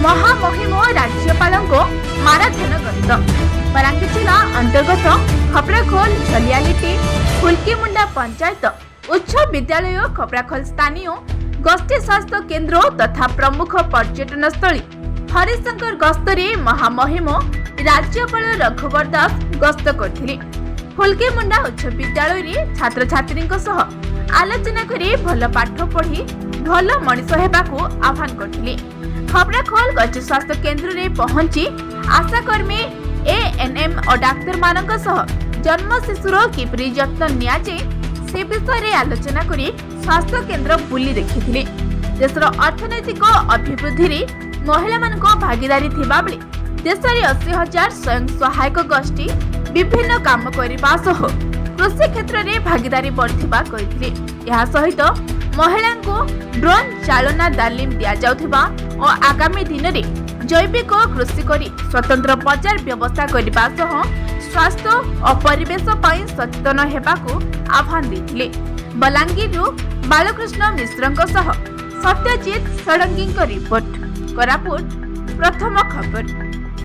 महामहिम राज्यपाल माराथन गस्त। बलांगीर जिला अंतर्गत खपराखोल झलियालिटी फुलकीमुंडा पंचायत उच्च विद्यालय खपराखोल स्थानीय गोष्ठी स्वास्थ्य केन्द्र तथा प्रमुख पर्यटन स्थली हरिशंकर गस्तरे महामहिम राज्यपाल रघुवर दास गस्त करथिले। फुलकीमुंडा उच्च विद्यालय छात्र छात्री आलोचना करी भल पाठ पढ़ी भल मनीष हेबाकू आह्वान करथिले। खपराखोल गोष्ठी स्वास्थ्य केन्द्र रे पहुंची आशाकर्मी एएनएम और डाक्तर मानक सह जन्म शिशुर किपरि जत्न नियाजे से विषय रे आलोचना करी स्वास्थ्य केन्द्र बुली देखिथिले। देशर अर्थनैतिक अभिवृद्धि रे महिला मानक भागीदारी थिबा बेले देश रे 80,000 स्वयं सहायक गोष्ठी विभिन्न काम करबा सह कृषि क्षेत्र रे भागीदारी बढ़थिबा कहिथिले। यहा सहित महिला को ड्रोन चालना तालीम दिया जाउथिबा और आगामी दिन रे जैविक कृषि करी स्वतंत्र बाजार व्यवस्था करबा सह स्वास्थ्य और परिवेश पई सचेतन हेबाकू आह्वान दैथिले। बलांगीर बालकृष्ण मिश्रଙ୍କ सह सत्यजित षडंगी रिपोर्ट कोरापुट प्रथम खबर।